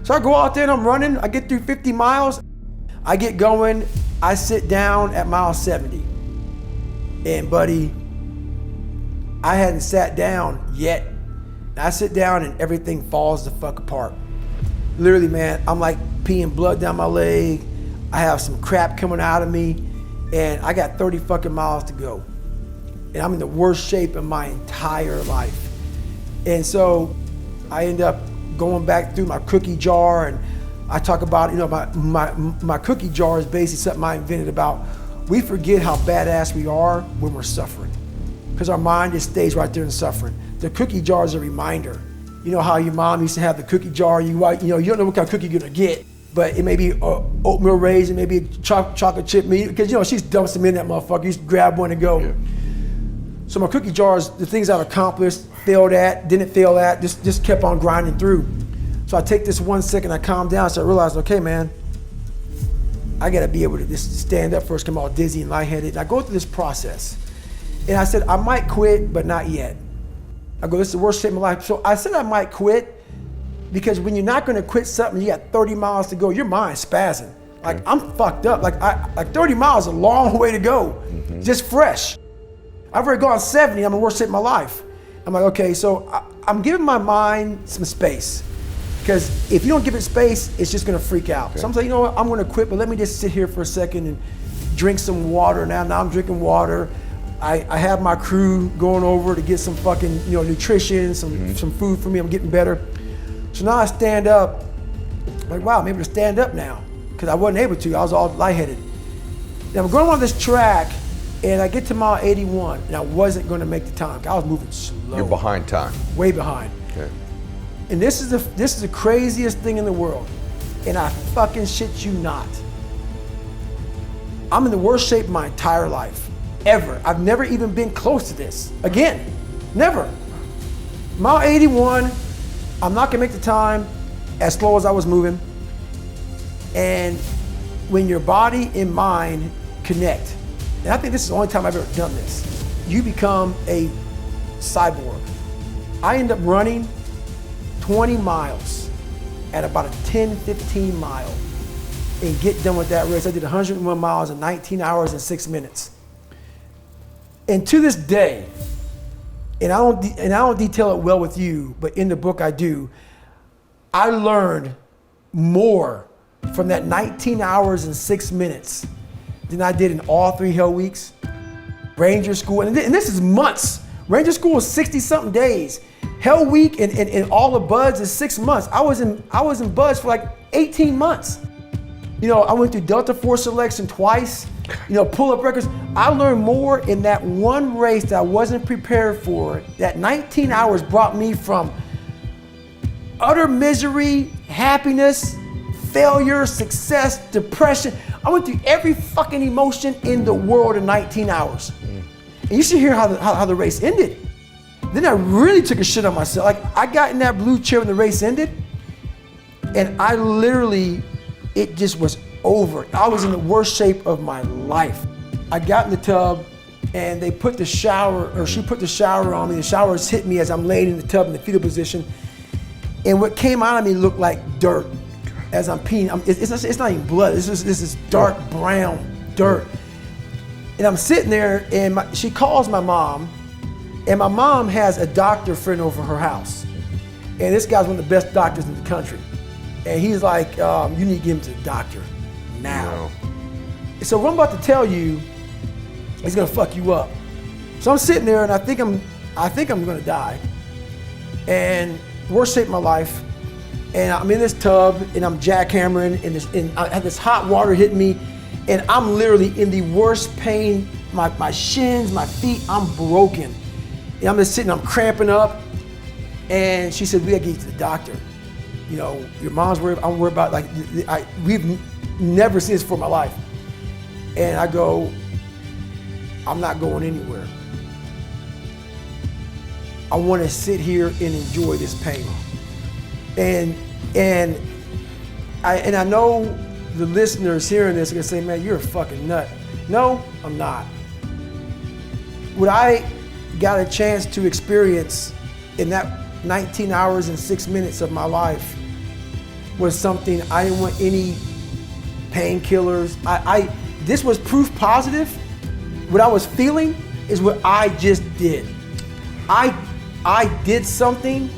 So I go out there and I'm running, I get through 50 miles, I get going, I sit down at mile 70. And buddy, I hadn't sat down yet. I sit down and everything falls the fuck apart. Literally, man, I'm like peeing blood down my leg. I have some crap coming out of me, and I got 30 fucking miles to go. And I'm in the worst shape of my entire life. And so I end up going back through my cookie jar, and I talk about, you know, my cookie jar is basically something I invented about. We forget how badass we are when we're suffering, because our mind just stays right there in suffering. The cookie jar is a reminder. You know how your mom used to have the cookie jar, you don't know what kind of cookie you're gonna get, but it may be oatmeal raisin, maybe a chocolate chip meat, because you know, she's dumps them in that motherfucker. You just grab one and go. Yeah. So my cookie jars, the things I've accomplished, failed at, didn't fail at, just kept on grinding through. So I take this 1 second, I calm down, so I realize, okay, man, I gotta be able to just stand up first, come all dizzy and lightheaded. And I go through this process. And I said, I might quit, but not yet. I go, this is the worst shape of my life. So I said I might quit, because when you're not gonna quit something, you got 30 miles to go, your mind's spazzing. Like, I'm fucked up. Like 30 miles is a long way to go, just fresh. I've already gone 70, I'm in the worst shape of my life. I'm like, okay, so I'm giving my mind some space. Because if you don't give it space, it's just gonna freak out. Okay. So I'm like, you know what, I'm gonna quit, but let me just sit here for a second and drink some water. Now I'm drinking water. I have my crew going over to get some fucking, nutrition, some food for me. I'm getting better. So now I stand up, like, wow, I'm able to stand up now, because I wasn't able to, I was all lightheaded. Now I'm going on this track, and I get to mile 81, and I wasn't gonna make the time. I was moving slow. You're behind time. Way behind. Okay. And this is the craziest thing in the world, and I fucking shit you not. I'm in the worst shape of my entire life, ever. I've never even been close to this. Again, never. Mile 81, I'm not gonna make the time as slow as I was moving. And when your body and mind connect, and I think this is the only time I've ever done this, you become a cyborg. I end up running 20 miles at about a 10-15 mile and get done with that race. I did 101 miles in 19 hours and 6 minutes. And to this day, and I don't detail it well with you, but in the book I do, I learned more from that 19 hours and 6 minutes than I did in all 3 Hell Weeks, Ranger School, and this is months. Ranger School is 60-something days. Hell Week and all the buds is 6 months. I was in buds for like 18 months. I went through Delta Force selection twice, pull-up records. I learned more in that one race that I wasn't prepared for. That 19 hours brought me from utter misery, happiness, failure, success, depression. I went through every fucking emotion in the world in 19 hours. And you should hear how the race ended. Then I really took a shit on myself. Like, I got in that blue chair when the race ended, and I literally, it just was over. I was in the worst shape of my life. I got in the tub, and they put the shower, or she put the shower on me. The showers hit me as I'm laying in the tub in the fetal position. And what came out of me looked like dirt as I'm peeing. It's not even blood. This is dark brown dirt. And I'm sitting there, and she calls my mom, and my mom has a doctor friend over her house. And this guy's one of the best doctors in the country. And he's like, you need to get him to the doctor now. No. So what I'm about to tell you is gonna fuck you up. So I'm sitting there, and I think I'm gonna die. And worst shape of my life. And I'm in this tub, and I'm jackhammering, and I have this hot water hitting me, and I'm literally in the worst pain. My shins, my feet, I'm broken. And I'm just sitting, I'm cramping up. And she said, we gotta get you to the doctor. Your mom's worried, I'm worried about, we've never seen this before in my life. And I go, I'm not going anywhere. I wanna sit here and enjoy this pain. And I know the listeners hearing this are gonna say, man, you're a fucking nut. No, I'm not. What I got a chance to experience in that 19 hours and 6 minutes of my life was something I didn't want any painkillers. This was proof positive. What I was feeling is what I just did. I did something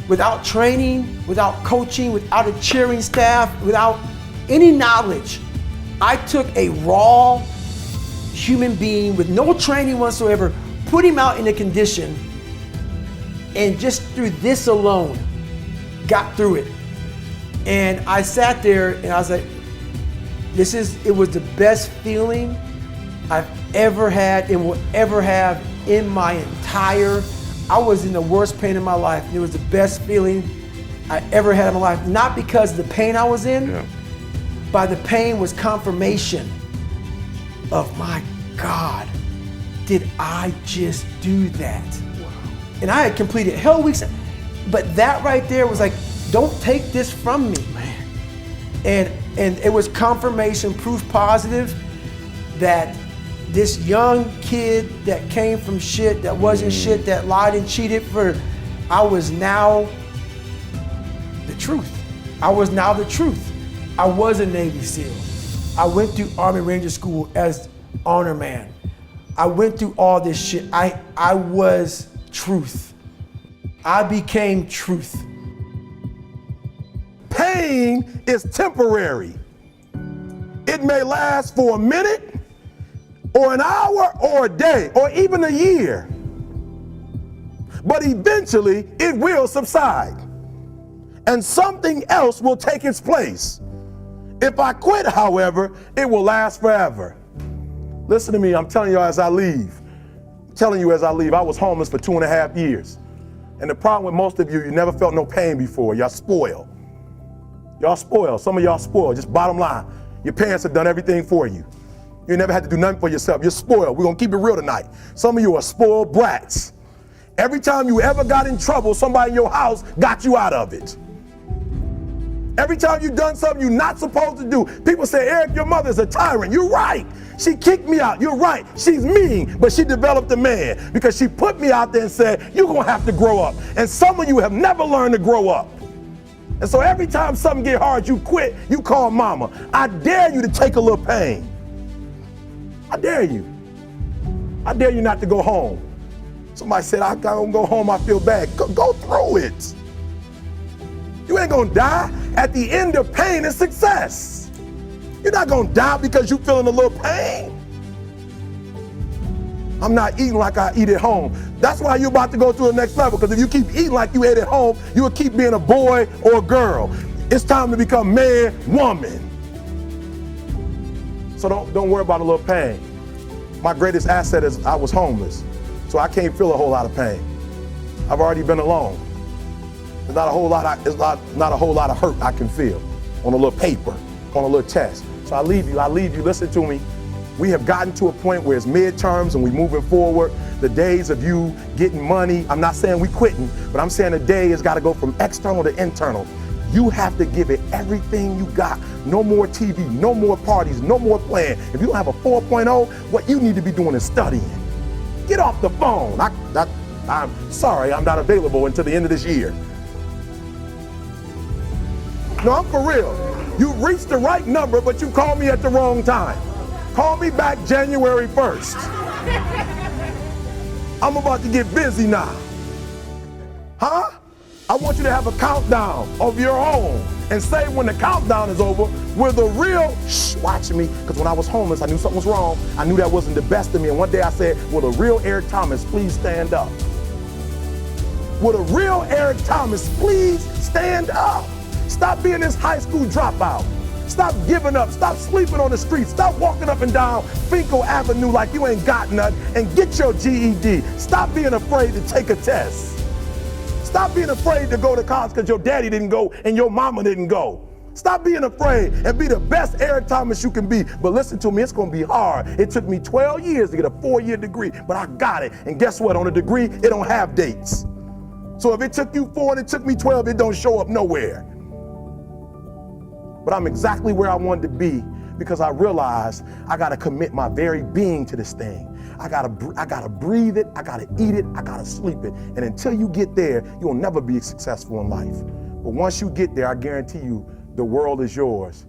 without training, without coaching, without a cheering staff, without any knowledge. I took a raw human being with no training whatsoever, put him out in a condition, and just through this alone, got through it. And I sat there and I was like, it was the best feeling I've ever had and will ever have in my entire, I was in the worst pain in my life. It was the best feeling I ever had in my life. Not because of the pain I was in, but the pain was confirmation of, my God, did I just do that? Wow. And I had completed hell weeks, but that right there was like, don't take this from me, man. And it was confirmation, proof positive that this young kid that came from shit, that wasn't shit, that lied and cheated I was now the truth. I was now the truth. I was a Navy SEAL. I went through Army Ranger School as honor man. I went through all this shit. I was truth. I became truth. Pain is temporary. It may last for a minute, or an hour, or a day, or even a year. But eventually, it will subside, and something else will take its place. If I quit, however, it will last forever. Listen to me, I'm telling you as I leave. I was homeless for 2.5 years. And the problem with most of you never felt no pain before. Y'all spoiled. Some of y'all spoiled, just bottom line. Your parents have done everything for you. You never had to do nothing for yourself. You're spoiled. We're gonna keep it real tonight. Some of you are spoiled brats. Every time you ever got in trouble, somebody in your house got you out of it. Every time you've done something you're not supposed to do, people say, Eric, your mother's a tyrant. You're right. She kicked me out. You're right. She's mean, but she developed a man because she put me out there and said, you're gonna have to grow up. And some of you have never learned to grow up. And so every time something get hard, you quit, you call mama. I dare you to take a little pain. I dare you. I dare you not to go home. Somebody said, I don't go home, I feel bad. Go through it. You ain't gonna die. At the end of pain is success. You're not gonna die because you're feeling a little pain. I'm not eating like I eat at home. That's why you're about to go to the next level, because if you keep eating like you ate at home, you will keep being a boy or a girl. It's time to become man, woman. So don't worry about a little pain. My greatest asset is I was homeless, so I can't feel a whole lot of pain. I've already been alone. There's not a whole lot of hurt I can feel on a little paper, on a little test. So I leave you, listen to me. We have gotten to a point where it's midterms and we're moving forward. The days of you getting money, I'm not saying we quitting, but I'm saying the day has got to go from external to internal. You have to give it everything you got. No more TV, no more parties, no more playing. If you don't have a 4.0, what you need to be doing is studying. Get off the phone. I'm sorry, I'm not available until the end of this year. No, I'm for real. You reached the right number, but you called me at the wrong time. Call me back January 1st. I'm about to get busy now. Huh? I want you to have a countdown of your own and say when the countdown is over, will the real, watch me, because when I was homeless, I knew something was wrong. I knew that wasn't the best of me. And one day I said, will the real Eric Thomas please stand up? Will the real Eric Thomas please stand up? Stop being this high school dropout. Stop giving up. Stop sleeping on the street. Stop walking up and down Finkel Avenue like you ain't got nothing, and get your GED. Stop being afraid to take a test. Stop being afraid to go to college because your daddy didn't go and your mama didn't go. Stop being afraid and be the best Eric Thomas you can be. But listen to me, it's gonna be hard. It took me 12 years to get a 4-year degree, but I got it. And guess what? On a degree, it don't have dates. So if it took you 4 and it took me 12, it don't show up nowhere. But I'm exactly where I wanted to be because I realized I gotta commit my very being to this thing. I gotta breathe it, I gotta eat it, I gotta sleep it. And until you get there, you'll never be successful in life. But once you get there, I guarantee you, the world is yours.